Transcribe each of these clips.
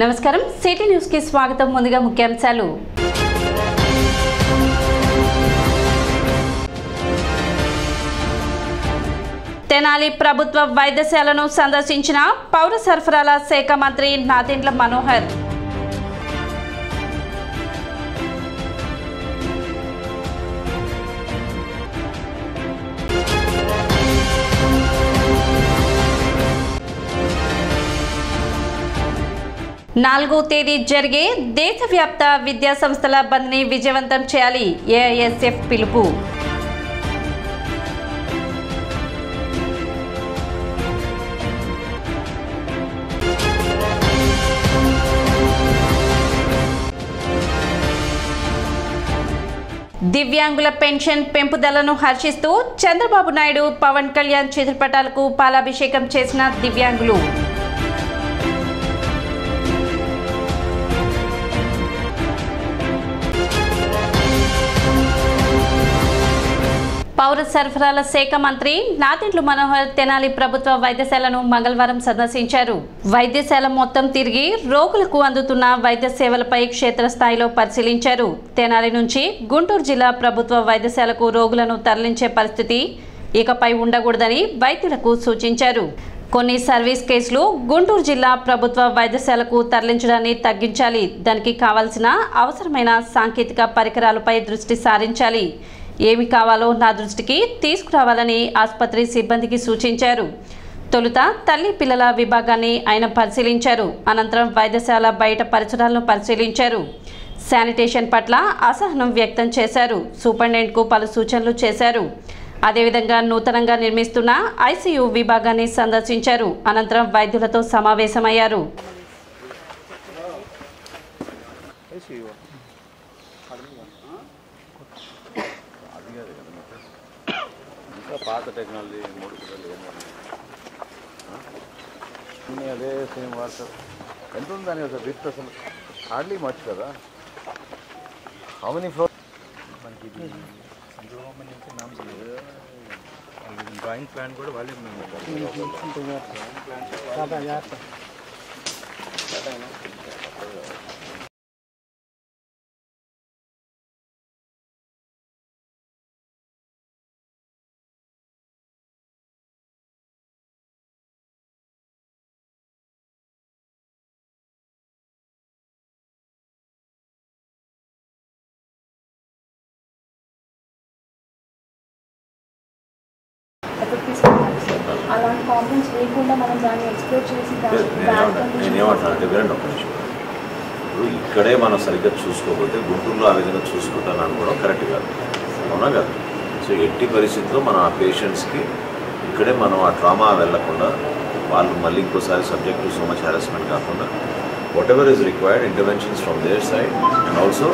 నమస్కారం city news కి స్వాగతం. ముందుగా ముఖ్యాంశాలు. తెనాలి ప్రభుత్వ వైద్యశాలను సందర్శించిన పౌర సరఫరాల శాఖ మంత్రి నాదెండ్ల మనోహర్. నాలుగో తేదీ జరిగే దేశవ్యాప్త విద్యా సంస్థల బంద్ని విజయవంతం చేయాలి. ఏఐఎస్ఎఫ్ పిలుపు. దివ్యాంగుల పెన్షన్ పెంపుదలను హర్షిస్తూ చంద్రబాబు నాయుడు, పవన్ కళ్యాణ్ చిత్రపటాలకు పాలాభిషేకం చేసిన దివ్యాంగులు. పౌర సరఫరాల శాఖ మంత్రి నాదెండ్ల మనోహర్ తెనాలి ప్రభుత్వ వైద్యశాలను మంగళవారం సందర్శించారు. వైద్యశాల మొత్తం తిరిగి రోగులకు అందుతున్న వైద్య సేవలపై క్షేత్రస్థాయిలో పరిశీలించారు. తెనాలి నుంచి గుంటూరు జిల్లా ప్రభుత్వ వైద్యశాలకు రోగులను తరలించే పరిస్థితి ఇకపై ఉండకూడదని వైద్యులకు సూచించారు. కొన్ని సర్వీస్ కేసులు గుంటూరు జిల్లా ప్రభుత్వ వైద్యశాలకు తరలించడాన్ని తగ్గించాలి. దానికి కావాల్సిన అవసరమైన సాంకేతిక పరికరాలపై దృష్టి సారించాలి. ఏమి కావాలో నా దృష్టికి తీసుకురావాలని ఆసుపత్రి సిబ్బందికి సూచించారు. తొలుత తల్లి పిల్లల విభాగాన్ని ఆయన పరిశీలించారు. అనంతరం వైద్యశాల బయట పరిసరాలను పరిశీలించారు. శానిటేషన్ పట్ల అసహనం వ్యక్తం చేశారు. సూపరింటెండెంట్కు పలు సూచనలు చేశారు. అదేవిధంగా నూతనంగా నిర్మిస్తున్న ఐసీయూ విభాగాన్ని సందర్శించారు. అనంతరం వైద్యులతో సమావేశమయ్యారు. పాత టెక్నాలజీ 3 పిల్లలు అదే సేమ్ వాట్సాప్ ఎంత ఉంది దాని అసలు విత్ అసలు హార్డ్లీ మచ్ కదా. హౌ మెనీ ఫ్లోర్ మనకి డ్రాయింగ్ ప్లాన్ కూడా వాళ్ళే అలాంటి కాంప్లైంట్స్ లేకుండా మనం దాన్ని ఎక్స్ప్లోర్ చేసి నేనేమంటానంటే వినండి ఒక నిమిషం. ఇప్పుడు ఇక్కడే మనం సరిగ్గా చూసుకోకపోతే గుంటూరులో ఆ విధంగా చూసుకుంటాను అనుకోవడం కరెక్ట్ కాదు, అవునా కాదు? సో ఎట్టి పరిస్థితుల్లో మనం ఆ పేషెంట్స్కి ఇక్కడే మనం ఆ ట్రామా వెళ్ళకుండా వాళ్ళు మళ్ళీ ఇంకోసారి subject to so much harassment కాకుండా whatever is required interventions from their side and also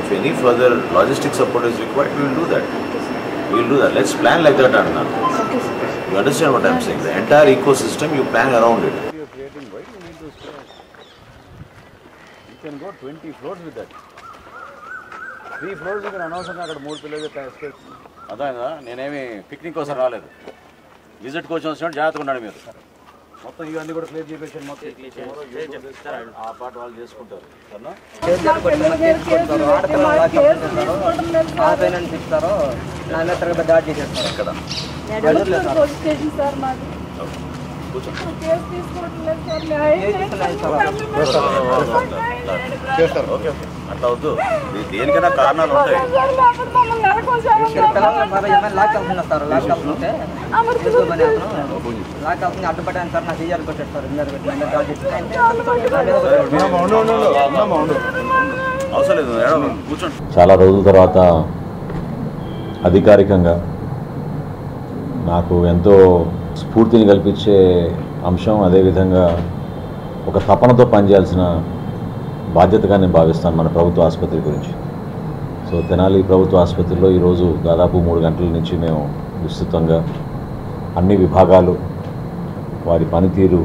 if any further logistic support is required we will do that. Let's plan like that అంటున్నాను. You understand what I'm saying? The entire ecosystem you plan around it. You're creating why you need to stay. You can go 20 floors with that. 3 floors you can announce అక్కడ 3 పిల్లలు space. అదేనా నేనేమి picnic కోసం రాలేదు, visit కోసం వచ్చినట్టు జాగ్రత్తగా ఉన్నాడు మీరు. మొత్తం ఇవన్నీ కూడా క్లియర్ చేయించాను. మొత్తం ఆ పాట వాళ్ళు చేసుకుంటారు. చెప్తారో నా తరగతి దాడి చేసేస్తారు అక్కడ. అట్లా వద్దు, దేనికైనా కారణాలు ఉంటాయి. అడ్డుపడ్డాను సార్, నా సీజర్ పెట్టారు. చాలా రోజుల తర్వాత అధికారికంగా నాకు ఎంతో స్ఫూర్తిని కల్పించే అంశం, అదేవిధంగా ఒక తపనతో పనిచేయాల్సిన బాధ్యతగా నేను భావిస్తాను మన ప్రభుత్వ ఆసుపత్రి గురించి. సో తెనాలి ప్రభుత్వ ఆసుపత్రిలో ఈరోజు దాదాపు 3 గంటల నుంచి మేము విస్తృతంగా అన్ని విభాగాలు వారి పనితీరు,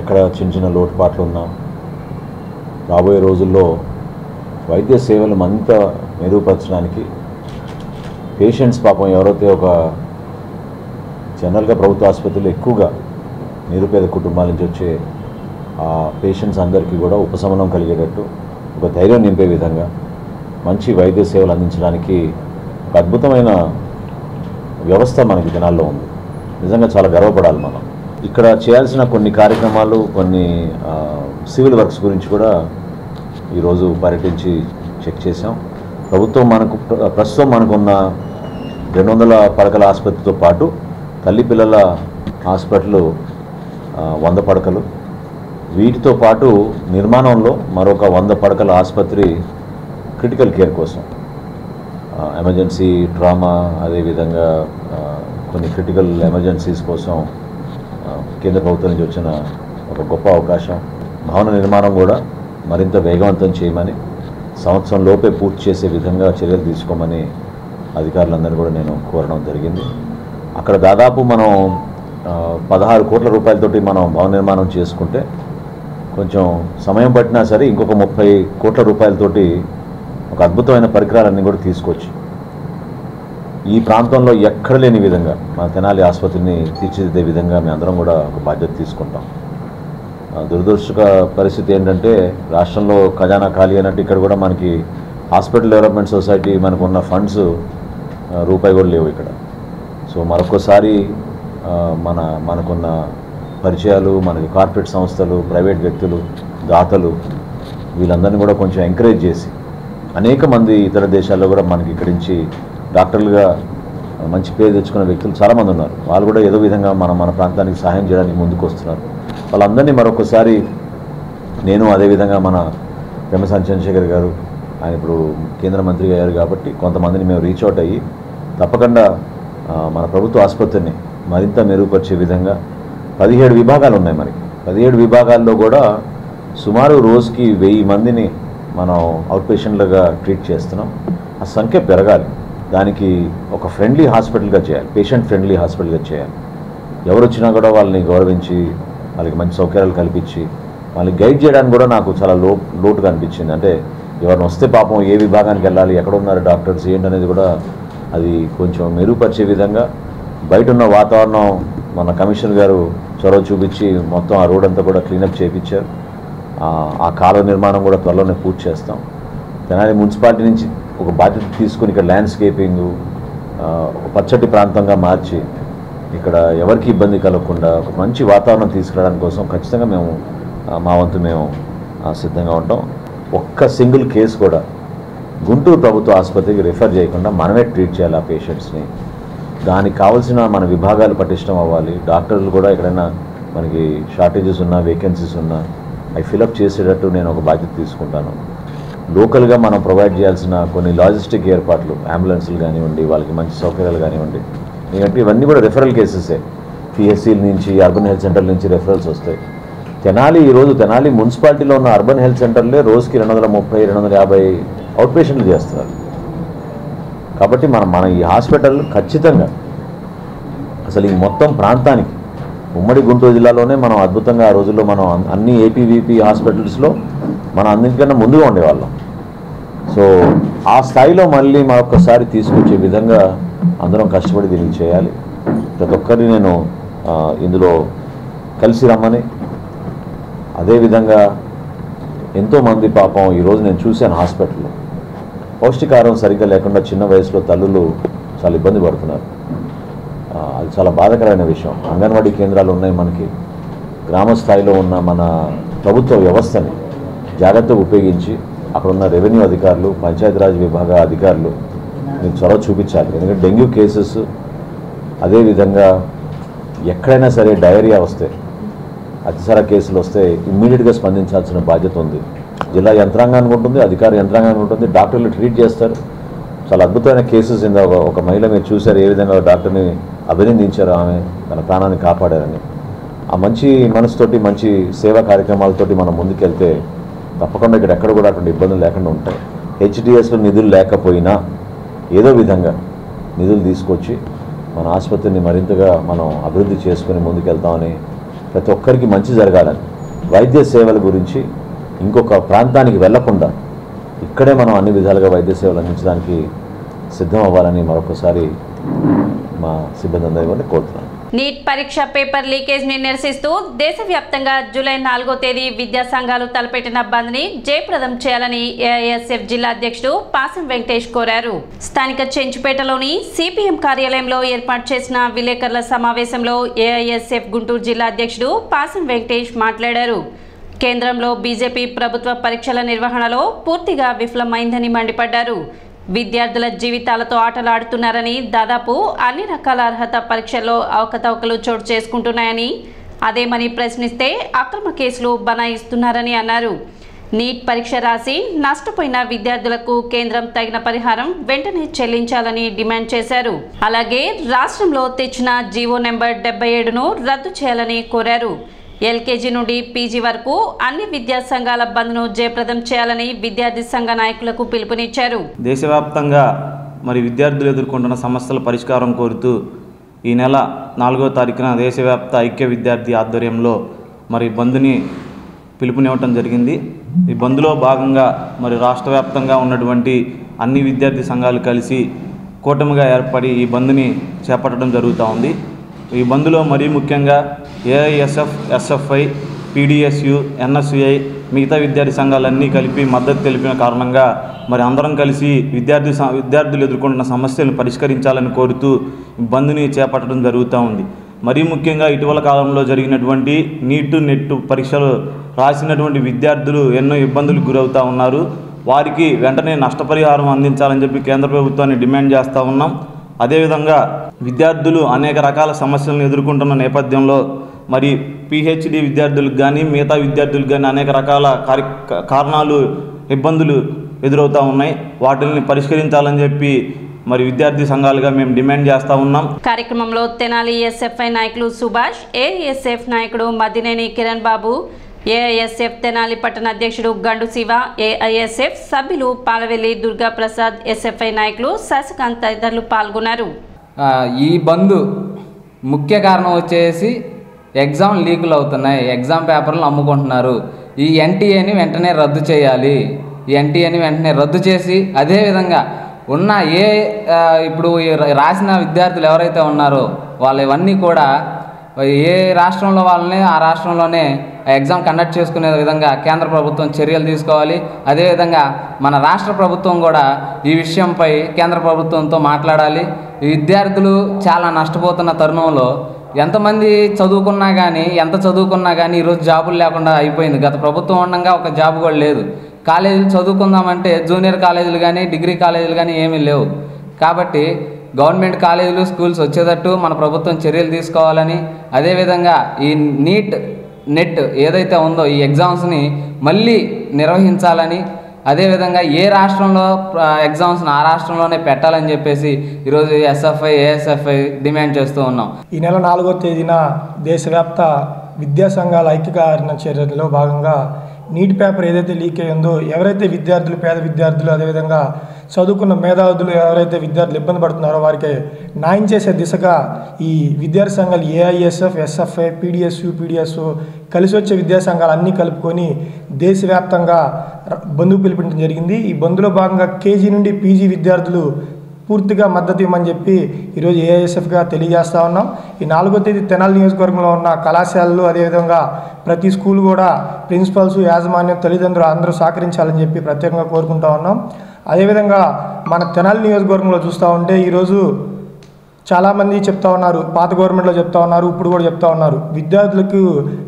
ఎక్కడ చిన్న చిన్న లోటుపాట్లు ఉన్నా, రాబోయే రోజుల్లో వైద్య సేవలు మరింత మెరుగుపరచడానికి పేషెంట్స్ పాపం ఎవరైతే ఒక జనరల్గా ప్రభుత్వ ఆసుపత్రులు ఎక్కువగా నిరుపేద కుటుంబాల నుంచి వచ్చే ఆ పేషెంట్స్ అందరికీ కూడా ఉపశమనం కలిగేటట్టు, ఒక ధైర్యం నింపే విధంగా మంచి వైద్య సేవలు అందించడానికి ఒక అద్భుతమైన వ్యవస్థ మనకి జనాల్లో ఉంది. నిజంగా చాలా గర్వపడాలి మనం. ఇక్కడ చేయాల్సిన కొన్ని కార్యక్రమాలు, కొన్ని సివిల్ వర్క్స్ గురించి కూడా ఈరోజు పర్యటించి చెక్ చేసాం. ప్రభుత్వం ప్రస్తుతం మనకున్న 200 పడకల ఆసుపత్రితో పాటు తల్లి పిల్లల హాస్పిటల్ 100 పడకలు, వీటితో పాటు నిర్మాణంలో మరొక 100 పడకల ఆసుపత్రి క్రిటికల్ కేర్ కోసం, ఎమర్జెన్సీ, ట్రామా, అదేవిధంగా కొన్ని క్రిటికల్ ఎమర్జెన్సీస్ కోసం కేంద్ర ప్రభుత్వం నుంచి వచ్చిన ఒక గొప్ప అవకాశం. భవన నిర్మాణం కూడా మరింత వేగవంతం చేయమని, సంవత్సరం లోపే పూర్తి చేసే విధంగా చర్యలు తీసుకోమని అధికారులందరూ కూడా నేను కోరడం జరిగింది. అక్కడ దాదాపు మనం 16 కోట్ల రూపాయలతోటి మనం భవన నిర్మాణం చేసుకుంటే కొంచెం సమయం పట్టినా సరే ఇంకొక 30 కోట్ల రూపాయలతోటి ఒక అద్భుతమైన పరికరాలన్నీ కూడా తీసుకొచ్చి ఈ ప్రాంతంలో ఎక్కడ లేని విధంగా మన తెనాలి ఆసుపత్రిని తీర్చిదిద్దే విధంగా మేము అందరం కూడా ఒక బాధ్యత తీసుకుంటాం. దురదృష్టక పరిస్థితి ఏంటంటే రాష్ట్రంలో ఖజానా ఖాళీ అయినట్టు ఇక్కడ కూడా మనకి హాస్పిటల్ డెవలప్మెంట్ సొసైటీ మనకు ఉన్న ఫండ్స్ రూపాయి కూడా లేవు ఇక్కడ. సో మరొకసారి మనకున్న పరిచయాలు, మనకి కార్పొరేట్ సంస్థలు, ప్రైవేట్ వ్యక్తులు, దాతలు, వీళ్ళందరినీ కూడా కొంచెం ఎంకరేజ్ చేసి, అనేక మంది ఇతర దేశాల్లో కూడా మనకి ఇక్కడి నుంచి డాక్టర్లుగా మంచి పేరు తెచ్చుకున్న వ్యక్తులు చాలామంది ఉన్నారు. వాళ్ళు కూడా ఏదో విధంగా మన ప్రాంతానికి సహాయం చేయడానికి ముందుకు వస్తున్నారు. వాళ్ళందరినీ మరొకసారి నేను, అదేవిధంగా మన పెమ్మసాని చంద్రశేఖర్ గారు, ఆయన ఇప్పుడు కేంద్ర మంత్రిగా అయ్యారు కాబట్టి కొంతమందిని మేము రీచ్ అవుట్ అయ్యి తప్పకుండా మన ప్రభుత్వ ఆసుపత్రిని మరింత మెరుగుపరిచే విధంగా 17 విభాగాలు ఉన్నాయి మనకి. 17 విభాగాల్లో కూడా సుమారు రోజుకి 1000 మందిని మనం అవుట్ పేషెంట్లుగా ట్రీట్ చేస్తున్నాం. ఆ సంఖ్య పెరగాలి. దానికి ఒక ఫ్రెండ్లీ హాస్పిటల్గా చేయాలి, పేషెంట్ ఫ్రెండ్లీ హాస్పిటల్గా చేయాలి. ఎవరు వచ్చినా కూడా వాళ్ళని గౌరవించి, వాళ్ళకి మంచి సౌకర్యాలు కల్పించి, వాళ్ళని గైడ్ చేయడానికి కూడా నాకు చాలా లోటుగా అనిపించింది. అంటే ఎవరిని వస్తే పాపం ఏ విభాగానికి వెళ్ళాలి, ఎక్కడ ఉన్నారు డాక్టర్స్ ఏంటనేది కూడా అది కొంచెం మెరుగుపరిచే విధంగా బయట ఉన్న వాతావరణం మన కమిషనర్ గారు చొరవ చూపించి మొత్తం ఆ రోడ్ అంతా కూడా క్లీనప్ చేయించారు. ఆ కాలువ నిర్మాణం కూడా త్వరలోనే పూర్తి చేస్తాం. తెనాలి మున్సిపాలిటీ నుంచి ఒక బాధ్యత తీసుకుని ఇక్కడ ల్యాండ్స్కేపింగు, ఒక పచ్చటి ప్రాంతంగా మార్చి ఇక్కడ ఎవరికి ఇబ్బంది కలగకుండా ఒక మంచి వాతావరణం తీసుకురావడానికి కోసం ఖచ్చితంగా మేము మా వంతు మేము సిద్ధంగా ఉంటాం. ఒక్క సింగిల్ కేసు కూడా గుంటూరు ప్రభుత్వ ఆసుపత్రికి రిఫర్ చేయకుండా మనమే ట్రీట్ చేయాలి ఆ పేషెంట్స్ని. దానికి కావాల్సిన మన విభాగాలు పటిష్టం అవ్వాలి. డాక్టర్లు కూడా ఎక్కడైనా మనకి షార్టేజెస్ ఉన్నా, వేకెన్సీస్ ఉన్నా అవి ఫిలప్ చేసేటట్టు నేను ఒక బాధ్యత తీసుకుంటాను. లోకల్గా మనం ప్రొవైడ్ చేయాల్సిన కొన్ని లాజిస్టిక్ ఏర్పాట్లు, అంబులెన్స్లు కానివ్వండి, వాళ్ళకి మంచి సౌకర్యాలు కానివ్వండి, ఎందుకంటే ఇవన్నీ కూడా రెఫరల్ కేసెసే. పిఎస్సీల నుంచి, అర్బన్ హెల్త్ సెంటర్ల నుంచి రెఫరల్స్ వస్తాయి. ఈరోజు తెనాలి మున్సిపాలిటీలో ఉన్న అర్బన్ హెల్త్ సెంటర్లే రోజుకి 230-250 అవుట్ పేషెంట్లు చేస్తున్నారు. కాబట్టి మన ఈ హాస్పిటల్ ఖచ్చితంగా అసలు ఈ మొత్తం ప్రాంతానికి, ఉమ్మడి గుంటూరు జిల్లాలోనే మనం అద్భుతంగా ఆ రోజుల్లో మనం అన్ని ఏపీవీపీ హాస్పిటల్స్లో మనం అన్నింటికన్నా ముందుగా ఉండేవాళ్ళం. సో ఆ స్థాయిలో మళ్ళీ మరొకసారి తీసుకొచ్చే విధంగా అందరం కష్టపడి దీనికి చేయాలి. ప్రతి ఒక్కరిని నేను ఇందులో కలిసి రమ్మని, అదేవిధంగా ఎంతోమంది పాపం ఈరోజు నేను చూశాను హాస్పిటల్లో పౌష్టికాహారం సరిగ్గా లేకుండా చిన్న వయసులో తల్లులు చాలా ఇబ్బంది పడుతున్నారు. అది చాలా బాధాకరమైన విషయం. అంగన్వాడీ కేంద్రాలు ఉన్నాయి మనకి. గ్రామ స్థాయిలో ఉన్న మన ప్రభుత్వ వ్యవస్థని జాగ్రత్తగా ఉపయోగించి అక్కడ ఉన్న రెవెన్యూ అధికారులు, పంచాయతీరాజ్ విభాగ అధికారులు మీకు చొరవ చూపించాలి. ఎందుకంటే డెంగ్యూ కేసెస్, అదేవిధంగా ఎక్కడైనా సరే డయేరియా వస్తే, అతిసార కేసులు వస్తే ఇమ్మీడియట్గా స్పందించాల్సిన బాధ్యత ఉంది. జిల్లా యంత్రాంగానికి ఉంటుంది, అధికార యంత్రాంగానికి ఉంటుంది. డాక్టర్లు ట్రీట్ చేస్తారు. చాలా అద్భుతమైన కేసెస్ ఇందా ఒక మహిళ మీరు చూశారు ఏ విధంగా డాక్టర్ని అభినందించారు, ఆమె తన ప్రాణాన్ని కాపాడారని. ఆ మంచి మనసుతోటి, మంచి సేవా కార్యక్రమాలతోటి మనం ముందుకెళ్తే తప్పకుండా ఇక్కడ ఎక్కడ కూడా అటువంటి ఇబ్బందులు లేకుండా ఉంటాయి. హెచ్డిఎస్లో నిధులు లేకపోయినా ఏదో విధంగా నిధులు తీసుకొచ్చి మన ఆసుపత్రిని మరింతగా మనం అభివృద్ధి చేసుకుని ముందుకెళ్తామని, ప్రతి ఒక్కరికి మంచి జరగాలని, వైద్య సేవల గురించి ఇంకొక ప్రాంతానికి వెళ్లకుండా ఇక్కడే మనం అన్ని విధాలుగా వైద్య సేవలు అందించడానికి సిద్ధం అవ్వాలని మరొకసారి మా సిబ్బంది అందరినీ కోరుతున్నాను. నీట్ పరీక్ష పేపర్ లీకేజ్ ని నిరసిస్తూ దేశవ్యాప్తంగా జూలై 4వ తేదీ విద్యా సంఘాలు తలపెట్టిన బంద్ ని జయప్రదం చేయాలని ఏఐఎస్ఎఫ్ జిల్లా అధ్యక్షుడు పాసం వెంకటేష్ కోరారు. స్థానిక చెంచుపేటలోని సిపిఎం కార్యాలయంలో ఏర్పాటు చేసిన విలేకరుల సమావేశంలో ఏఐఎస్ఎఫ్ గుంటూరు జిల్లా అధ్యక్షుడు పాసం వెంకటేష్ మాట్లాడారు. కేంద్రంలో బీజేపీ ప్రభుత్వ పరీక్షల నిర్వహణలో పూర్తిగా విఫలమైందని మండిపడ్డారు. విద్యార్థుల జీవితాలతో ఆటలాడుతున్నారని, దాదాపు అన్ని రకాల అర్హత పరీక్షల్లో అవకతవకలు చోటు చేసుకుంటున్నాయని, అదేమని ప్రశ్నిస్తే అక్రమ కేసులు బనాయిస్తున్నారని అన్నారు. నీట్ పరీక్ష రాసి నష్టపోయిన విద్యార్థులకు కేంద్రం తగిన పరిహారం వెంటనే చెల్లించాలని డిమాండ్ చేశారు. అలాగే రాష్ట్రంలో తెచ్చిన జీవో నెంబర్ 77ను రద్దు చేయాలని కోరారు. ఎల్కేజీ నుండి పీజీ వరకు అన్ని విద్యా సంఘాల బంద్ను జయప్రదం చేయాలని విద్యార్థి సంఘ నాయకులకు పిలుపునిచ్చారు. దేశవ్యాప్తంగా విద్యార్థులు ఎదుర్కొంటున్న సమస్యల పరిష్కారం కోరుతూ ఈ నెల 4వ తారీఖున దేశవ్యాప్త ఐక్య విద్యార్థి ఆధ్వర్యంలో బంద్ని పిలుపునివ్వటం జరిగింది. ఈ బంద్లో భాగంగా రాష్ట్ర వ్యాప్తంగా ఉన్నటువంటి అన్ని విద్యార్థి సంఘాలు కలిసి కూటమిగా ఏర్పడి ఈ బంద్ని చేపట్టడం జరుగుతూ ఉంది. ఈ బంద్లో మరీ ముఖ్యంగా ఏఐఎస్ఎఫ్, ఎస్ఎఫ్ఐ, పీడిఎస్యు, ఎన్ఎస్యుఐ మిగతా విద్యార్థి సంఘాలన్నీ కలిపి మద్దతు తెలిపిన కారణంగా అందరం కలిసి విద్యార్థులు ఎదుర్కొంటున్న సమస్యలను పరిష్కరించాలని కోరుతూ బంద్ని చేపట్టడం జరుగుతూ ఉంది. మరీ ముఖ్యంగా ఇటీవల కాలంలో జరిగినటువంటి నీట్, నెట్ పరీక్షలు రాసినటువంటి విద్యార్థులు ఎన్నో ఇబ్బందులకు గురవుతూ ఉన్నారు. వారికి వెంటనే నష్టపరిహారం అందించాలని చెప్పి కేంద్ర ప్రభుత్వాన్ని డిమాండ్ చేస్తూ ఉన్నాం. అదేవిధంగా విద్యార్థులు అనేక రకాల సమస్యలను ఎదుర్కొంటున్న నేపథ్యంలో పిహెచ్డి విద్యార్థులకు కానీ మిగతా విద్యార్థులకు కానీ అనేక రకాల కారణాలు, ఇబ్బందులు ఎదురవుతూ ఉన్నాయి. వాటిని పరిష్కరించాలని చెప్పి విద్యార్థి సంఘాలుగా మేము డిమాండ్ చేస్తూ ఉన్నాం. కార్యక్రమంలో తెనాలి ఎస్ఎఫ్ఐ నాయకులు సుభాష్, ఏఐఎస్ఎఫ్ నాయకుడు మద్దినేని కిరణ్ బాబు, ఏఐఎస్ఎఫ్ తెనాలి పట్టణ అధ్యక్షుడు గండు శివ, ఏఐఎస్ఎఫ్ సభ్యులు పాలవెల్లి దుర్గా ప్రసాద్, ఎస్ఎఫ్ఐ నాయకులు శశికాంత్ తదితరులు పాల్గొన్నారు. ఈ బంద్ ముఖ్య కారణం వచ్చేసి ఎగ్జామ్ లీకులు అవుతున్నాయి, ఎగ్జామ్ పేపర్లు అమ్ముకుంటున్నారు. ఈ ఎన్టీఏని వెంటనే రద్దు చేయాలి. ఈ ఎన్టీఏని వెంటనే రద్దు చేసి అదేవిధంగా ఉన్న ఇప్పుడు రాసిన విద్యార్థులు ఎవరైతే ఉన్నారో వాళ్ళు ఇవన్నీ కూడా ఏ రాష్ట్రంలో వాళ్ళని ఆ రాష్ట్రంలోనే ఎగ్జామ్ కండక్ట్ చేసుకునే విధంగా కేంద్ర ప్రభుత్వం చర్యలు తీసుకోవాలి. అదేవిధంగా మన రాష్ట్ర ప్రభుత్వం కూడా ఈ విషయంపై కేంద్ర ప్రభుత్వంతో మాట్లాడాలి. విద్యార్థులు చాలా నష్టపోతున్న తరుణంలో ఎంతమంది చదువుకున్నా కానీ, ఎంత చదువుకున్నా కానీ ఈరోజు జాబులు లేకుండా అయిపోయింది. గత ప్రభుత్వం ఉండగా ఒక జాబ్ కూడా లేదు. కాలేజీలు చదువుకుందామంటే జూనియర్ కాలేజీలు కానీ, డిగ్రీ కాలేజీలు కానీ ఏమీ లేవు. కాబట్టి గవర్నమెంట్ కాలేజీలు, స్కూల్స్ వచ్చేటట్టు మన ప్రభుత్వం చర్యలు తీసుకోవాలని, అదేవిధంగా ఈ నీట్, నెట్ ఏదైతే ఉందో ఈ ఎగ్జామ్స్ని మళ్ళీ నిర్వహించాలని, అదేవిధంగా ఏ రాష్ట్రంలో ఎగ్జామ్స్ని ఆ రాష్ట్రంలోనే పెట్టాలని చెప్పేసి ఈరోజు ఎస్ఎఫ్ఐ, ఏఎస్ఎఫ్ఐ డిమాండ్ చేస్తూ ఉన్నాం. ఈ నెల 4వ తేదీన దేశవ్యాప్త విద్యా సంఘాల ఐక్యకారణ చర్యల్లో భాగంగా నీట్ పేపర్ ఏదైతే లీక్ అయ్యిందో, ఎవరైతే విద్యార్థులు, పేద విద్యార్థులు, అదేవిధంగా చదువుకున్న మేధావులు ఎవరైతే విద్యార్థులు ఇబ్బంది పడుతున్నారో వారికి న్యాయం చేసే దిశగా ఈ విద్యార్థి సంఘాలు ఏఐఎస్ఎఫ్, ఎస్ఎఫ్ఐ, పీడిఎస్యు కలిసి వచ్చే విద్యా సంఘాలు అన్నీ కలుపుకొని దేశవ్యాప్తంగా బంద్ పిలుపునివ్వడం జరిగింది. ఈ బంద్లో భాగంగా కేజీ నుండి పీజీ విద్యార్థులు పూర్తిగా మద్దతు ఇవ్వమని చెప్పి ఈరోజు ఏఐఎస్ఎఫ్గా తెలియజేస్తూ ఉన్నాం. ఈ 4వ తేదీ తెనాలి నియోజకవర్గంలో ఉన్న కళాశాలలు, అదేవిధంగా ప్రతి స్కూల్ కూడా ప్రిన్సిపల్స్, యాజమాన్యం, తల్లిదండ్రులు అందరూ సహకరించాలని చెప్పి ప్రత్యేకంగా కోరుకుంటూ ఉన్నాం. అదేవిధంగా మన తెనాలి నియోజకవర్గంలో చూస్తూ ఉంటే ఈరోజు చాలామంది చెప్తా ఉన్నారు, పాత గవర్నమెంట్లో చెప్తా ఉన్నారు, ఇప్పుడు కూడా చెప్తా ఉన్నారు, విద్యార్థులకు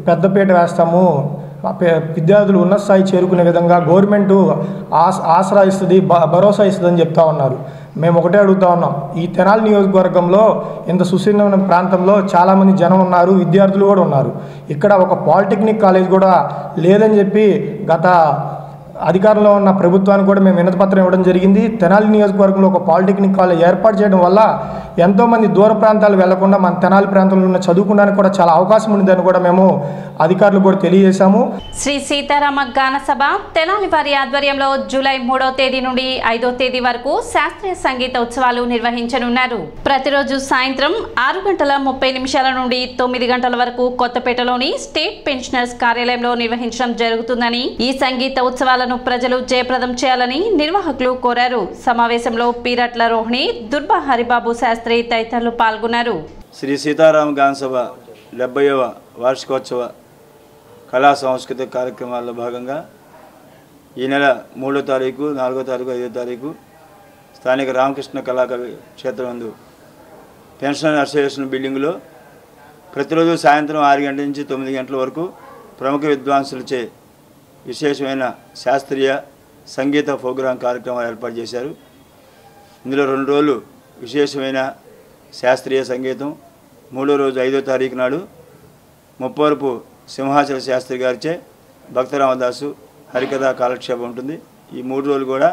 పెద్దపీట వేస్తాము, విద్యార్థులు ఉన్నత స్థాయి చేరుకునే విధంగా గవర్నమెంటు ఆసరా ఇస్తుంది, భరోసా ఇస్తుందని చెప్తా ఉన్నారు. మేము ఒకటే అడుగుతా ఉన్నాం, ఈ తెనాలి నియోజకవర్గంలో ఇంత సుశీలమైన ప్రాంతంలో చాలామంది జనం ఉన్నారు, విద్యార్థులు కూడా ఉన్నారు. ఇక్కడ ఒక పాలిటెక్నిక్ కాలేజ్ కూడా లేదని చెప్పి గత అధికారంలో ఉన్న ప్రభుత్వానికి కూడా మేము వినతిపత్రం ఇవ్వడం జరిగింది. తెనాలి నియోజకవర్గంలో ఒక పాలిటెక్నిక్ కాలేజ్ ఏర్పాటు చేయడం వల్ల ఎంతోమంది దూర ప్రాంతాలు వెళ్లకుండా మన తెనాలి ప్రాంతంలో ఉన్న చదువుకోవడానికి కూడా చాలా అవకాశం ఉందని కూడా మేము అధికారులు కూడా తెలియజేశాము. శ్రీ సీతారామ గాన సభ తెనాలి వారి ఆధ్వర్యంలో జూలై 3వ తేదీ నుండి 5వ తేదీ వరకు శాస్త్రీయ సంగీత ఉత్సవాలు నిర్వహించనున్నారు. ప్రతిరోజు సాయంత్రం 6:30 నుండి 9 గంటల వరకు కొత్తపేటలోని స్టేట్ పెన్షనర్స్ కార్యాలయంలో నిర్వహించడం జరుగుతుందని, ఈ సంగీత ఉత్సవాలను ప్రజలు జయప్రదం చేయాలని నిర్వాహకులు కోరారు. సమావేశంలో పీరట్ల రోహిణి, దుర్బా హరిబాబు శాస్త్రి తదితరులు పాల్గొన్నారు. శ్రీ సీతారామ గాన సభ 70వ వార్షికోత్సవ కళా సాంస్కృతిక కార్యక్రమాల్లో భాగంగా ఈ నెల 3వ తారీఖు 4వ తారీఖు 5వ తారీఖు స్థానిక రామకృష్ణ కళాకవి క్షేత్రం నందు పెన్షనర్ అసోసియేషన్ బిల్డింగ్లో ప్రతిరోజు సాయంత్రం 6 గంటల నుంచి 9 గంటల వరకు ప్రముఖ విద్వాంసులచే విశేషమైన శాస్త్రీయ సంగీత ప్రోగ్రాం కార్యక్రమాలు ఏర్పాటు చేశారు. ఇందులో 2 రోజులు విశేషమైన శాస్త్రీయ సంగీతం, 3వ రోజు 5వ తారీఖు నాడు ముప్పవరపు సింహాచల శాస్త్రి గారిచే భక్త రామదాసు హరికథా కాలక్షేపం ఉంటుంది. ఈ 3 రోజులు కూడా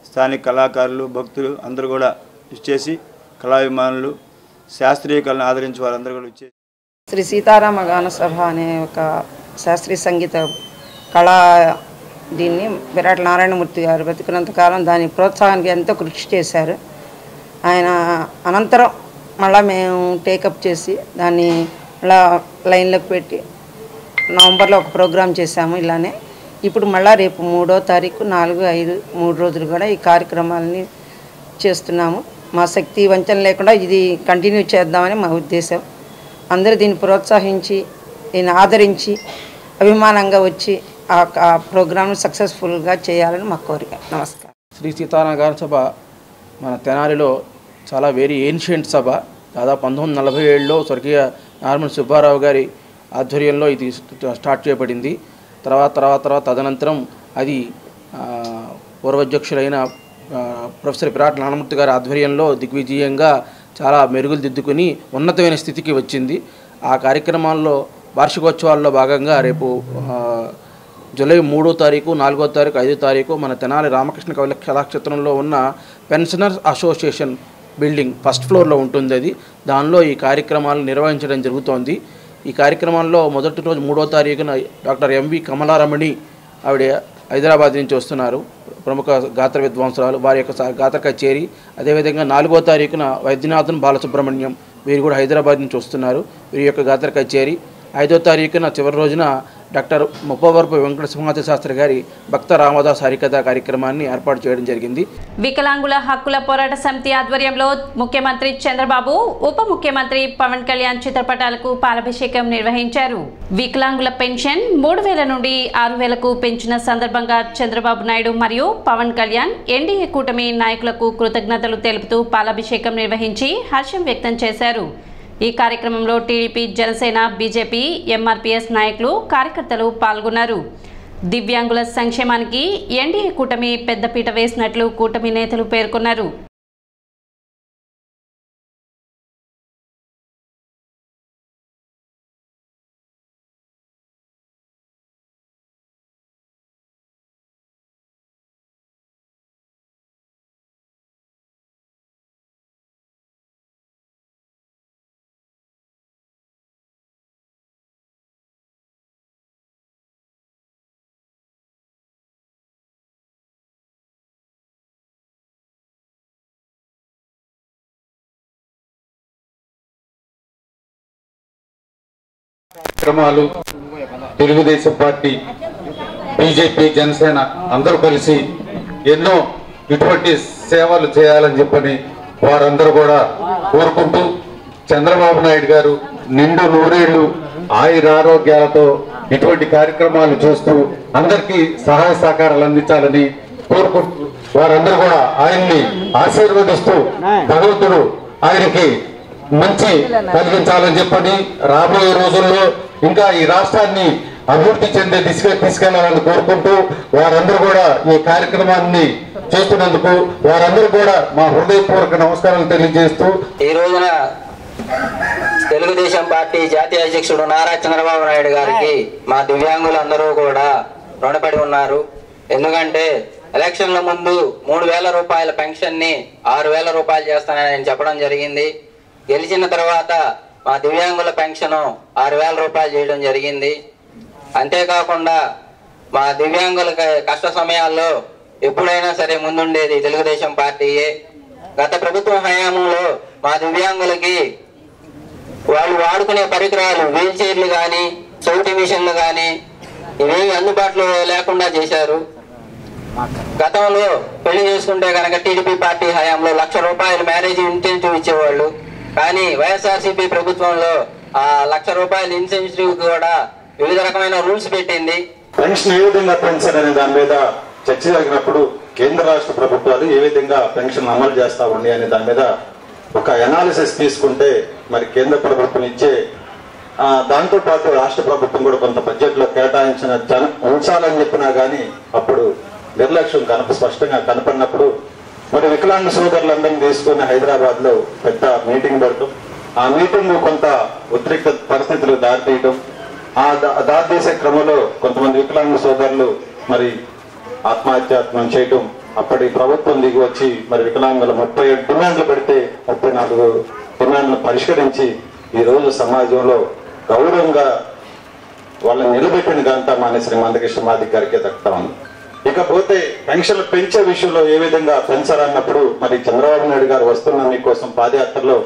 స్థానిక కళాకారులు, భక్తులు అందరూ కూడా ఇచ్చేసి కళాభిమానులు, శాస్త్రీయ కళను ఆదరించి వారందరూ కూడా ఇచ్చేసి శ్రీ సీతారామ గాన సభ అనే ఒక శాస్త్రీయ సంగీత కళా దీన్ని విరాట్ నారాయణమూర్తి గారు బతికినంతకాలం దాని ప్రోత్సాహానికి ఎంతో కృషి చేశారు. ఆయన అనంతరం మళ్ళీ మేము టేకప్ చేసి దాన్ని మళ్ళా లైన్లోకి పెట్టి నవంబర్లో ఒక ప్రోగ్రాం చేశాము. ఇలానే ఇప్పుడు మళ్ళీ రేపు 3వ తారీఖు 4, 5 3 రోజులు కూడా ఈ కార్యక్రమాలని చేస్తున్నాము. మా శక్తి వంచన లేకుండా ఇది కంటిన్యూ చేద్దామని మా ఉద్దేశం. అందరూ దీన్ని ప్రోత్సహించి దీన్ని ఆదరించి అభిమానంగా వచ్చి ఆ ప్రోగ్రామ్ను సక్సెస్ఫుల్గా చేయాలని మా కోరిక. నమస్కారం. శ్రీ సీతారామ గాన సభ మన తెనాలిలో చాలా వెరీ ఏన్షియంట్ సభ. దాదాపు 1947లో స్వర్గీయ నార్మల్ సుబ్బారావు గారి ఆధ్వర్యంలో ఇది స్టార్ట్ చేయబడింది. తర్వాత తదనంతరం అది పూర్వాధ్యక్షులైన ప్రొఫెసర్ విరాట్ నారాయణమూర్తి గారి ఆధ్వర్యంలో దిగ్విజయంగా చాలా మెరుగులు దిద్దుకుని ఉన్నతమైన స్థితికి వచ్చింది. ఆ కార్యక్రమాల్లో వార్షికోత్సవాల్లో భాగంగా రేపు జూలై 3వ తారీఖు 4వ తారీఖు 5వ తారీఖు మన తెనాలి రామకృష్ణ కళాక్షేత్రంలో ఉన్న పెన్షనర్స్ అసోసియేషన్ బిల్డింగ్ ఫస్ట్ ఫ్లోర్లో ఉంటుంది. అది దానిలో ఈ కార్యక్రమాలు నిర్వహించడం జరుగుతోంది. ఈ కార్యక్రమాల్లో మొదటి రోజు 3వ తారీఖున డాక్టర్ ఎంవి కమలారమణి ఆవిడ హైదరాబాద్ నుంచి వస్తున్నారు, ప్రముఖ గాత్ర విద్వాంసురాలు. వారి యొక్క గాత్ర కచేరీ. అదేవిధంగా 4వ తారీఖున వైద్యనాథన్ బాలసుబ్రహ్మణ్యం వీరు కూడా హైదరాబాద్ నుంచి వస్తున్నారు, వీరి యొక్క గాత్ర కచేరీ. 5వ తారీఖున చివరి రోజున డాక్టర్ ముప్పవరపు వెంకట సింహాచల శాస్త్రి గారి భక్త రామదాస్ హరికథ కార్యక్రమాన్ని ఏర్పాటు చేయడం జరిగింది. వికలాంగుల హక్కుల పోరాట సమితి ఆధ్వర్యంలో ముఖ్యమంత్రి చంద్రబాబు, ఉప ముఖ్యమంత్రి పవన్ కళ్యాణ్ చిత్రపటాలకు పాలాభిషేకం నిర్వహించారు. వికలాంగుల పెన్షన్ 3000 నుండి 6000కు పెంచిన సందర్భంగా చంద్రబాబు నాయుడు మరియు పవన్ కళ్యాణ్ ఎన్డీఏ కూటమి నాయకులకు కృతజ్ఞతలు తెలుపుతూ పాలాభిషేకం నిర్వహించి హర్షం వ్యక్తం చేశారు. ఈ కార్యక్రమంలో టీడీపీ, జనసేన, బీజేపీ, ఎంఆర్పీఎస్ నాయకులు, కార్యకర్తలు పాల్గొన్నారు. దివ్యాంగుల సంక్షేమానికి ఎన్డీఏ కూటమి పెద్దపీట వేసినట్లు కూటమి నేతలు పేర్కొన్నారు. కార్యక్రమాలు తెలుగుదేశం పార్టీ, బీజేపీ, జనసేన అందరూ కలిసి ఎన్నో ఇటువంటి సేవలు చేయాలని చెప్పని వారందరూ కూడా కోరుకుంటూ చంద్రబాబు నాయుడు గారు నిండు నూరేళ్లు ఆయురారోగ్యాలతో ఇటువంటి కార్యక్రమాలు చేస్తూ అందరికీ సహాయ సహకారాలు అందించాలని కోరుకుంటూ వారందరూ కూడా ఆయన్ని ఆశీర్వదిస్తూ భగవంతుడు ఆయనకి మంచి కలిగించాలని చెప్పని రాబోయే రోజుల్లో ఇంకా ఈ రాష్ట్రాన్ని అభివృద్ధి చెందే దిశగా తీసుకెళ్లాలని కోరుకుంటూ వారందరూ కూడా ఈ కార్యక్రమాన్ని చేస్తున్నందుకు వారందరూ కూడా మా హృదయపూర్వక నమస్కారాలు తెలియజేస్తూ ఈ రోజున తెలుగుదేశం పార్టీ జాతీయ అధ్యక్షుడు నారా చంద్రబాబు నాయుడు గారికి మా దివ్యాంగులందరూ కూడా రుణపడి ఉన్నారు. ఎందుకంటే ఎలక్షన్ల ముందు 3000 రూపాయల పెన్షన్ ని 6000 రూపాయలు చేస్తానని ఆయన చెప్పడం జరిగింది. గెలిచిన తర్వాత మా దివ్యాంగుల పెన్షన్ 6000 రూపాయలు చేయడం జరిగింది. అంతేకాకుండా మా దివ్యాంగుల కష్ట సమయాల్లో ఎప్పుడైనా సరే ముందుండేది తెలుగుదేశం పార్టీయే. గత ప్రభుత్వ హయాంలో మా దివ్యాంగులకి వాళ్ళు వాడుకునే పరికరాలు, వీల్ చైర్లు కానీ, చౌటి మిషన్లు కానీ ఇవేవి అందుబాటులో లేకుండా చేశారు. గతంలో పెళ్లి చేసుకుంటే కనుక టీడీపీ పార్టీ హయాంలో 1,00,000 రూపాయలు మ్యారేజ్ ఇన్సెంటివ్ ఇచ్చేవాళ్ళు. కానీ వైఎస్ఆర్సీపీ ప్రభుత్వంలో ఆ 1,00,000 రూపాయల ఇన్సెంటివ్ కూడా వివిధ రకమైన రూల్స్ పెట్టింది. పెన్షన్ ఏ విధంగా పెంచాలనే దాని మీద చర్చ జరిగినప్పుడు కేంద్ర రాష్ట్ర ప్రభుత్వాలు ఏ విధంగా పెన్షన్ అమలు చేస్తా ఉన్నాయి అనే దాని మీద ఒక అనాలిసిస్ తీసుకుంటే మరి కేంద్ర ప్రభుత్వం ఇచ్చే దాంతో పాటు రాష్ట్ర ప్రభుత్వం కూడా కొంత బడ్జెట్ లో కేటాయించిన ఉంచాలని చెప్పినా గానీ అప్పుడు నిర్లక్ష్యం స్పష్టంగా కనపడినప్పుడు మరి వికలాంగ సోదరులందరినీ తీసుకుని హైదరాబాద్ లో పెద్ద మీటింగ్ పెడతాం. ఆ మీటింగ్ కొంత ఉద్రిక్త పరిస్థితులు దారితీయటం, ఆ దారితీసే క్రమంలో కొంతమంది వికలాంగ సోదరులు మరి ఆత్మహత్యాత్మం చేయటం, అప్పటి ప్రభుత్వం దిగి వచ్చి మరి వికలాంగులు 37 డిమాండ్లు పెడితే 34 డిమాండ్లు పరిష్కరించి ఈ రోజు సమాజంలో గౌరవంగా వాళ్ళని నిలబెట్టిన ఘనత మన శ్రీ మందకృష్ణ మాదిగ గారికే దక్కుతా ఉంది. ఇకపోతే పెన్షన్లు పెంచే విషయంలో ఏ విధంగా పెంచాలన్నప్పుడు మరి చంద్రబాబు నాయుడు గారు వస్తున్న మీకోసం పాదయాత్రలో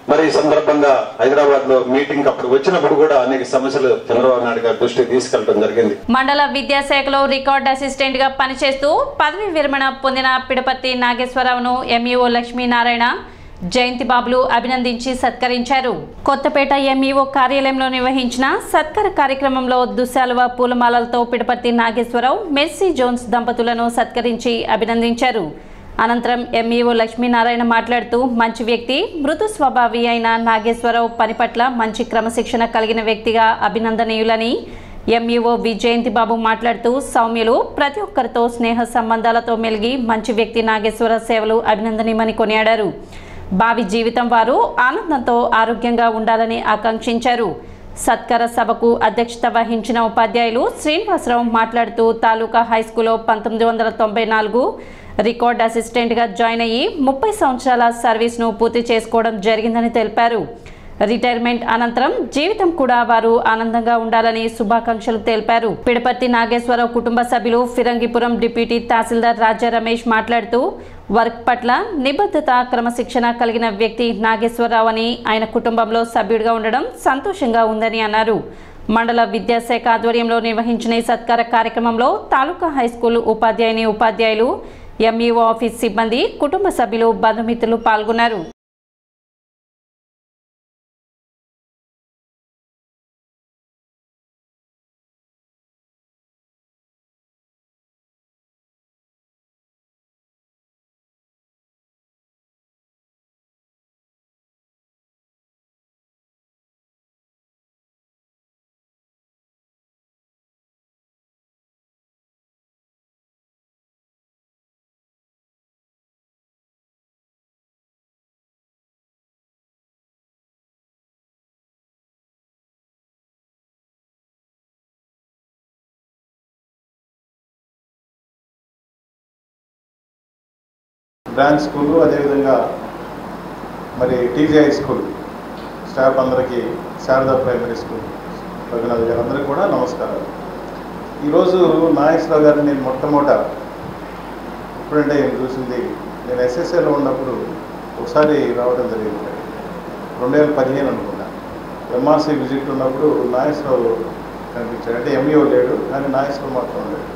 మరి ఈ సందర్భంగా హైదరాబాద్ లో మీటింగ్ అప్పుడు వచ్చినప్పుడు కూడా అనేక సమస్యలు చంద్రబాబు నాయుడు గారి దృష్టికి తీసుకెళ్లడం జరిగింది. మండల విద్యాశాఖలో రికార్డ్ అసిస్టెంట్ గా పనిచేస్తూ పదవి విరమణ పొందిన పిడపర్తి నాగేశ్వరరావును ఎంఈఓ లక్ష్మీనారాయణ జయంతి బాబులు అభినందించి సత్కరించారు. కొత్తపేట ఎంఈఓ కార్యాలయంలో నిర్వహించిన సత్కార కార్యక్రమంలో దుశాలువ పూలమాలలతో పిడపర్తి నాగేశ్వరరావు మెర్సీ జోన్స్ దంపతులను సత్కరించి అభినందించారు. అనంతరం ఎంఈఓ లక్ష్మీనారాయణ మాట్లాడుతూ మంచి వ్యక్తి, మృదు స్వభావి అయిన నాగేశ్వరరావు పని పట్ల మంచి క్రమశిక్షణ కలిగిన వ్యక్తిగా అభినందనీయులని ఎంఈఓ జయంతి బాబు మాట్లాడుతూ సౌమ్యులు, ప్రతి ఒక్కరితో స్నేహ సంబంధాలతో మెలిగి మంచి వ్యక్తి నాగేశ్వరరావు సేవలు అభినందనీయమని కొనియాడారు. భావి జీవితం వారు ఆనందంతో ఆరోగ్యంగా ఉండాలని ఆకాంక్షించారు. సత్కార సభకు అధ్యక్షత వహించిన ఉపాధ్యాయులు శ్రీనివాసరావు మాట్లాడుతూ తాలూకా హైస్కూల్లో 1994 రికార్డ్ అసిస్టెంట్గా జాయిన్ అయ్యి 30 సంవత్సరాల సర్వీస్ను పూర్తి చేసుకోవడం జరిగిందని తెలిపారు. రిటైర్మెంట్ అనంతరం జీవితం కూడా వారు ఆనందంగా ఉండాలని శుభాకాంక్షలు తెలిపారు. పిడపర్తి నాగేశ్వరరావు కుటుంబ సభ్యులు ఫిరంగిపురం డిప్యూటీ తహసీల్దార్ రాజా రమేష్ మాట్లాడుతూ వర్క్ పట్ల నిబద్ధత, క్రమశిక్షణ కలిగిన వ్యక్తి నాగేశ్వరరావు అని, ఆయన కుటుంబంలో సభ్యుడిగా ఉండడం సంతోషంగా ఉందని అన్నారు. మండల విద్యాశాఖ ఆధ్వర్యంలో నిర్వహించిన ఈ సత్కార కార్యక్రమంలో తాలూకా హైస్కూల్ ఉపాధ్యాయులు, ఎంఈఓ ఆఫీస్ సిబ్బంది, కుటుంబ సభ్యులు, బంధుమిత్రులు పాల్గొన్నారు. బ్రాంచ్ స్కూలు, అదేవిధంగా మరి టీజీ హై స్కూల్ స్టాఫ్ అందరికీ, శారదా ప్రైమరీ స్కూల్ రఘునాథ్ గారు అందరికీ కూడా నమస్కారాలు. ఈరోజు నాగేశ్వరరావు గారిని నేను మొట్టమొదట ఎప్పుడంటే నేను చూసింది, నేను ఎస్ఎస్ఏలో ఉన్నప్పుడు ఒకసారి రావడం జరిగింది. 2015 అనుకున్నా. ఎంఆర్సీ విజిట్ ఉన్నప్పుడు నాగేశ్వరరావు కనిపించాడు. అంటే ఎంఈఓ లేడు, కానీ నాగేశ్వరరావు మాత్రం ఉండేది.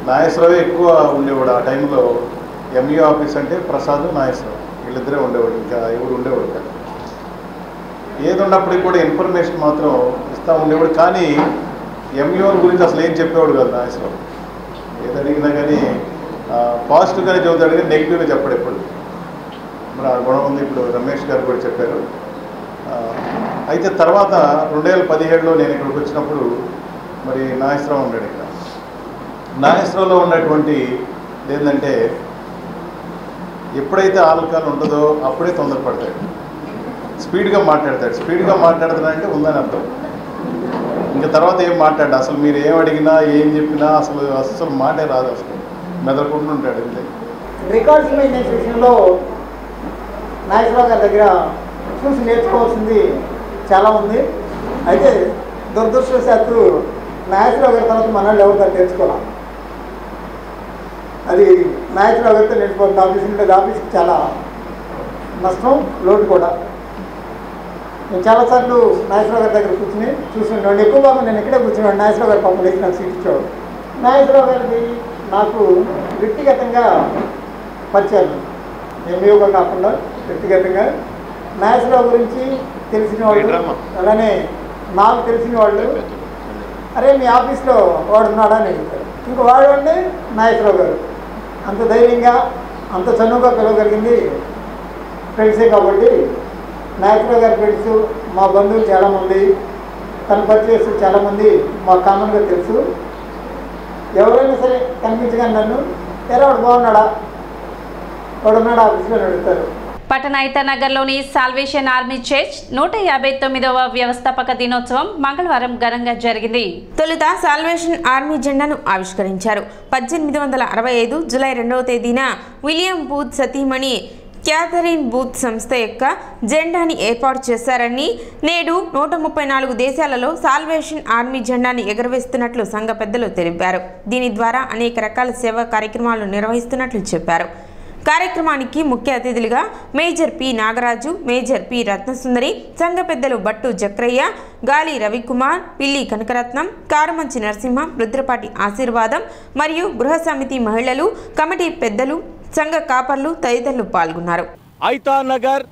నాగేశ్వరరావే ఎక్కువ ఉండేవాడు ఆ టైంలో. ఎంఈఓ ఆఫీస్ అంటే ప్రసాద్, నాగేశ్వరరావు వీళ్ళిద్దరే ఉండేవాడు, ఇంకా ఎవరు ఉండేవాడు కాదు. ఏది ఉన్నప్పటికీ కూడా ఇన్ఫర్మేషన్ మాత్రం ఇస్తూ ఉండేవాడు. కానీ ఎంఈఓ గురించి అసలు ఏం చెప్పేవాడు కాదు నాగేశ్వరరావు. ఏది అడిగినా కానీ పాజిటివ్గానే చదువుతాడు, కానీ నెగిటివ్గా చెప్పాడు ఎప్పుడు. మరి ఆ గుణం ఉంది. ఇప్పుడు రమేష్ గారు కూడా చెప్పారు. అయితే తర్వాత 2017లో నేను ఇక్కడికి వచ్చినప్పుడు మరి నాగేశ్వరరావు ఉన్నాడు. ఇక్కడ నాగేశ్వరరావులో ఉన్నటువంటి ఏంటంటే ఎప్పుడైతే ఆల్కహాల్ ఉంటుందో అప్పుడే తొందరపడతాడు, స్పీడ్గా మాట్లాడతాడు. స్పీడ్గా మాట్లాడుతున్నాడంటే ఉందని అర్థం. ఇంకా తర్వాత ఏం మాట్లాడు, అసలు మీరు ఏం అడిగినా ఏం చెప్పినా అసలు మాటే రాదు, అసలు మెదలకుండా ఉంటాడు. అంతే. రికార్డ్స్ మెయింటెనెన్స్ విషయంలో నాగేశ్వరరావు గారి దగ్గర చూసి నేర్చుకోవాల్సింది చాలా ఉంది. అయితే దురదృష్టవశాత్తు నాగేశ్వరరావు గారి తర్వాత మనల్ని ఎవరితో నేర్చుకోవాలి. అది నాగేశ్వరరావు గారితో నేర్చుకోవాలి. ఆఫీస్ ఉండేది, ఆఫీస్కి చాలా నష్టం, లోటు కూడా. నేను చాలాసార్లు నాగేశ్వరరావు గారి దగ్గర కూర్చుని చూసుకునేవాడిని. ఎక్కువ భాగం నేను ఇక్కడే కూర్చునేవాడు. నాగేశ్వరరావు గారి పాపం లేచి నాకు సీట్ ఇచ్చేవాడు. నాగేశ్వరరావు గారికి నాకు వ్యక్తిగతంగా పరిచయాలు, ఎంఈఓగా కాకుండా వ్యక్తిగతంగా నాగేశ్వరరావు గురించి తెలిసిన వాళ్ళు, అలానే నాకు తెలిసిన వాళ్ళు, అరే మీ ఆఫీస్లో వాడు ఉన్నాడా అని అడుగుతారు. ఇంక వాడు అంటే నాగేశ్వరరావు గారు. అంత ధైర్యంగా అంత చనువుగా పిలవగలిగింది ఫ్రెండ్సే కాబట్టి నాగేశ్వరరావు గారి ఫ్రెండ్స్, మా బంధువులు చాలామంది, తన పరిచయస్తులు చాలామంది మాకు కామన్గా తెలుసు. ఎవరైనా సరే కనిపించగానే నన్ను ఎరా వాడు బాగున్నాడా, వాడు ఉన్నాడా ఆఫీస్లో అడుగుతారు. పట్టణ ఇతనగర్లోని సాల్వేషన్ ఆర్మీ చర్చ్ 159వ వ్యవస్థాపక దినోత్సవం మంగళవారం ఘనంగా జరిగింది. తొలుత సాల్వేషన్ ఆర్మీ జెండాను ఆవిష్కరించారు. 1865 జూలై 2వ తేదీన విలియం బూత్ సతీమణి క్యాథరిన్ బూత్ సంస్థ యొక్క జెండాని ఏర్పాటు చేశారని, నేడు 134 దేశాలలో సాల్వేషన్ ఆర్మీ జెండాని ఎగురవేస్తున్నట్లు సంఘ పెద్దలు తెలిపారు. దీని ద్వారా అనేక రకాల సేవా కార్యక్రమాలు నిర్వహిస్తున్నట్లు చెప్పారు. కార్యక్రమానికి ముఖ్య అతిథులుగా major P Nagaraju, major P Ratnasundari, సంఘ పెద్దలు బట్టు జక్రయ్య, గాలి రవికుమార్, పిల్లి కనకరత్నం, కారమంచి నరసింహ, రుద్రపాటి ఆశీర్వాదం మరియు గృహ సమితి మహిళలు, కమిటీ పెద్దలు, సంఘ కాపర్లు తదితరులు పాల్గొన్నారు. ఐతానగర్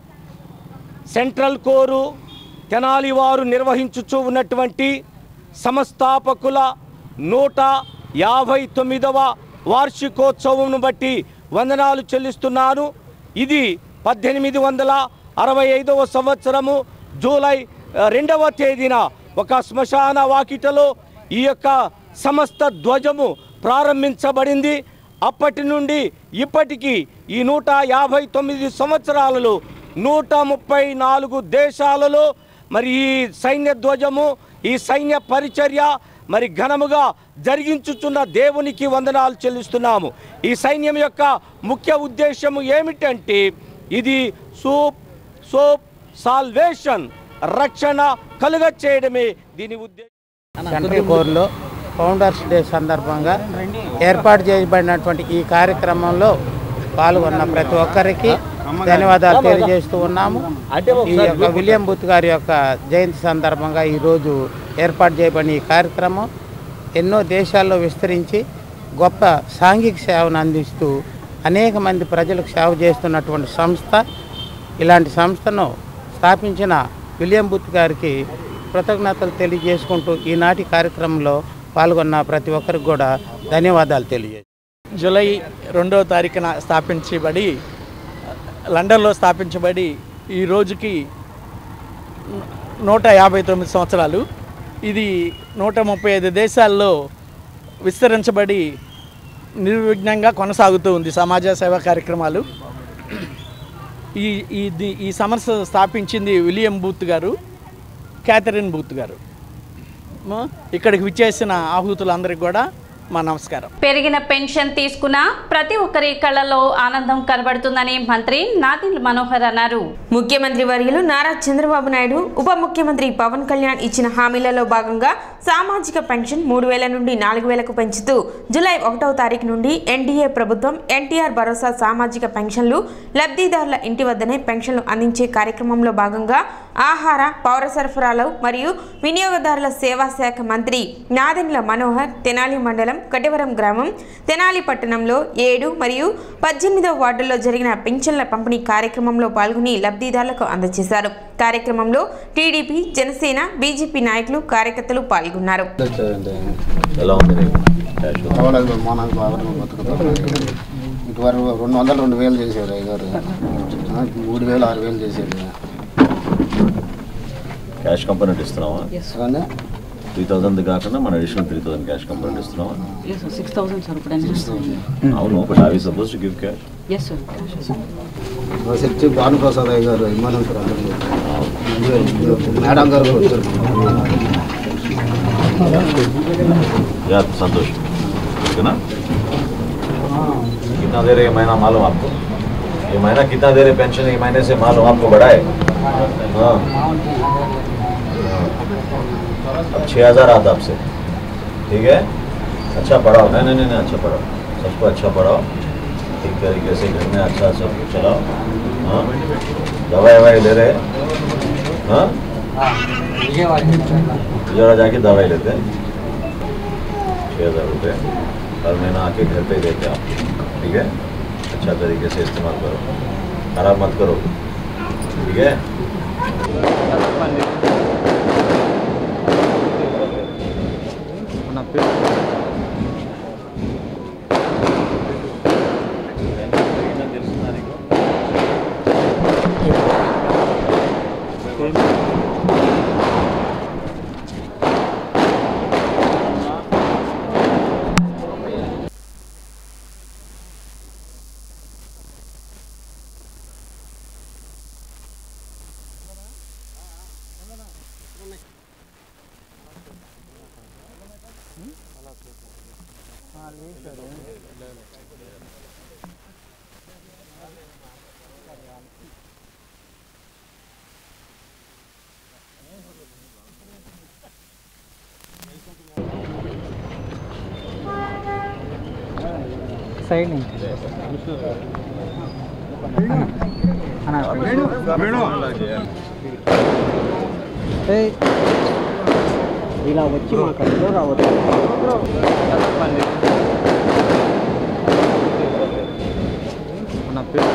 సెంట్రల్ కోరు తెనాలి వారు నిర్వహించుచూ ఉన్నటువంటి సంస్థాపకుల 159వ వార్షికోత్సవం బట్టి వందనాలు చెల్లిస్తున్నాను. ఇది 1865వ సంవత్సరము జూలై 2వ తేదీన ఒక శ్మశాన వాకిటలో ఈ యొక్క సమస్త ధ్వజము ప్రారంభించబడింది. అప్పటి నుండి ఇప్పటికీ ఈ 159 సంవత్సరాలలో 134 దేశాలలో మరి ఈ సైన్య ధ్వజము, ఈ సైన్య పరిచర్య మరి ఘనముగా జరిగించుచున్న దేవునికి వందనాలు చెల్లిస్తున్నాము. ఈ సైన్యం యొక్క ముఖ్య ఉద్దేశము ఏమిటంటే ఇది సాల్వేషన్, రక్షణ కలుగ చేయడమే దీని ఉద్దేశం. సెంట్రల్ కోర్లో ఫౌండర్స్ డే సందర్భంగా ఏర్పాటు చేయబడినటువంటి ఈ కార్యక్రమంలో పాల్గొన్న ప్రతి ఒక్కరికి ధన్యవాదాలు తెలియజేస్తూ ఉన్నాము. ఈ యొక్క విలియం బూత్ గారి యొక్క జయంతి సందర్భంగా ఈరోజు ఏర్పాటు చేయబడిన ఈ కార్యక్రమం ఎన్నో దేశాల్లో విస్తరించి గొప్ప సాంఘిక సేవను అందిస్తూ అనేక మంది ప్రజలకు సేవ చేస్తున్నటువంటి సంస్థ. ఇలాంటి సంస్థను స్థాపించిన విలియం బూత్ గారికి కృతజ్ఞతలు తెలియజేసుకుంటూ ఈనాటి కార్యక్రమంలో పాల్గొన్న ప్రతి ఒక్కరికి కూడా ధన్యవాదాలు తెలియజేస్తాను. జూలై 2వ తారీఖున స్థాపించబడి లండన్లో స్థాపించబడి ఈ రోజుకి 159 సంవత్సరాలు. ఇది 135 దేశాల్లో విస్తరించబడి నిర్విఘ్నంగా కొనసాగుతూ ఉంది సమాజ సేవా కార్యక్రమాలు. ఈ సంస్థ స్థాపించింది విలియం బూత్ గారు, క్యాథరిన్ బూత్ గారు. ఇక్కడికి విచ్చేసిన ఆహుతులందరికీ కూడా మా నమస్కారం. పెరిగిన పెన్షన్ తీసుకున్న ప్రతి ఒక్కరి కళ్ళలో ఆనందం కనబడుతుందని మంత్రి నాదెండ్ల మనోహర్ అన్నారు. ముఖ్యమంత్రి వర్యులు నారా చంద్రబాబు నాయుడు, ఉప ముఖ్యమంత్రి పవన్ కళ్యాణ్ ఇచ్చిన హామీలలో భాగంగా సామాజిక పెన్షన్ 3000 నుండి 4000కు పెంచుతూ జూలై 1వ తారీఖు నుండి ఎన్డీఏ ప్రభుత్వం ఎన్టీఆర్ భరోసా సామాజిక పెన్షన్లు లబ్ధిదారుల ఇంటి వద్దనే పెన్షన్లు అందించే కార్యక్రమంలో భాగంగా ఆహార, పౌర సరఫరాలు మరియు వినియోగదారుల సేవా శాఖ మంత్రి నాదెండ్ల మనోహర్ తెనాలి మండలం కటివరం గ్రామం, తెనాలి పట్టణంలో 7 మరియు 18వ వార్డుల్లో జరిగిన పింఛన్ల పంపిణీ కార్యక్రమంలో పాల్గొని లబ్ధిదారులకు అందజేశారు. కార్యక్రమంలో టీడీపీ, జనసేన, బీజేపీ నాయకులు, కార్యకర్తలు పాల్గొన్నారు. ఇటువరకు 200 2000 చేశారు అయ్యారు, 3000 6000 చేశారు. క్యాష్ కంపోనెంట్ ఇస్తున్నావా? 3000 కాకుండా మన అడిషనల్ 3000 క్యాష్ కంపోనెంట్ ఇస్తున్నావా? 6000 సార్. అవును, but are we suppose to give cash? yes sir. Satya Bhanuprasad అయ్య గారు, హిమానంత్ మేడం గారు వచ్చారు. संतोष ठीक है ना। कितना दे रहे महीना मालूम आपको? ये महीना कितना दे रहे पेंशन? ये महीने से मालूम आपको बढ़ाए? हाँ, अब 6000 आता आपसे, ठीक है। अच्छा पढ़ाओ, नहीं नहीं नहीं अच्छा पढ़ाओ, सबको अच्छा पढ़ाओ, ठीक तरीके से घर में अच्छा सब चलाओ। हाँ, दवाई ववाई ले रहे? हाँ, जरा जाके दवाई लेते हैं। 6000 रुपये हर महीना आके घर पे देते आप, ठीक है। अच्छा तरीके से इस्तेमाल करो, खराब मत करो, సైడ్ నుంచి ఇలా వచ్చి మా కడుపులో రావద్దు. నా పేరు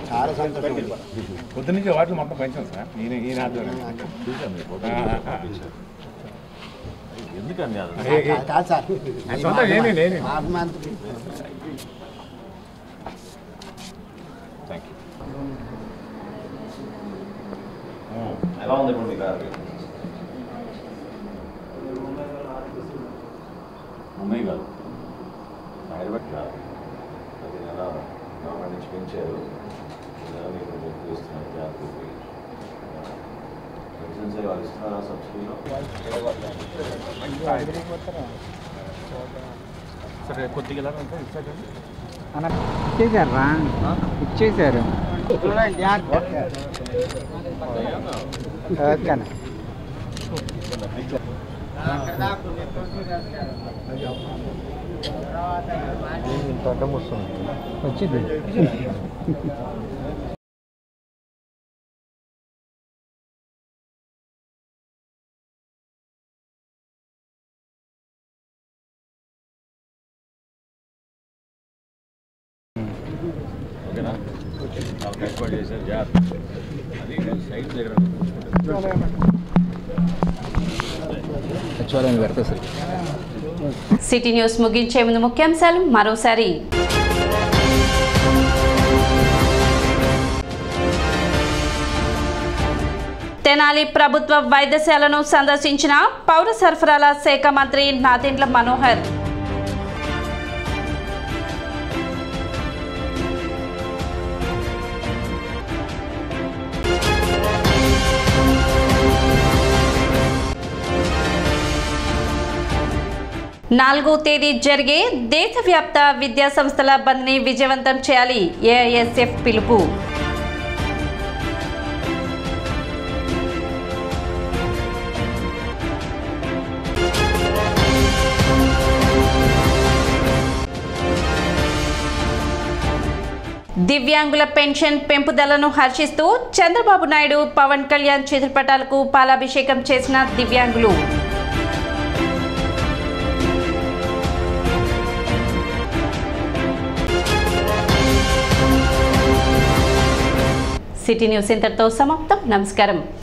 చాలా సంతోషం. పొద్దున్నుంచి వాటిని మొత్తం పెంచాం సార్. ఎందుకని కాదు సార్, ఎలా ఉంది ఇప్పుడు మీ కారు? ముంబై కాదు, హైదరాబాద్ కాదు. ప్రతి నెల గవర్నమెంట్ నుంచి పెంచారు. మీకు ఎక్కువ ఇస్తున్నారు జాగ్రత్త. పెన్షన్స్ వాళ్ళు ఇస్తున్నారా సబ్సిడీలో? సరే కొద్దిగా ఇచ్చారు ఇచ్చేసారా? ఇచ్చేసారు. ఓకేనా? వచ్చింది. ఓకేనా? ఏర్పాటు చేశారు జాగ్రత్త. అది సైడ్ దగ్గర సిటీ న్యూస్ ముగించే ముందు ముఖ్యాంశాలు మరోసారి. తెనాలి ప్రభుత్వ వైద్యశాలను సందర్శించిన పౌర సరఫరాల శాఖ మంత్రి నాదెండ్ల మనోహర్. నాలుగో తేదీ జరిగే దేశవ్యాప్త విద్యా సంస్థల బంద్ని విజయవంతం చేయాలి, ఏఐఎస్ఎఫ్ పిలుపు. దివ్యాంగుల పెన్షన్ పెంపుదలను హర్షిస్తూ చంద్రబాబు నాయుడు, పవన్ కళ్యాణ్ చిత్రపటాలకు పాలాభిషేకం చేసిన దివ్యాంగులు. సిటీ న్యూస్ ఇంతటితో సమాప్తం. నమస్కారం.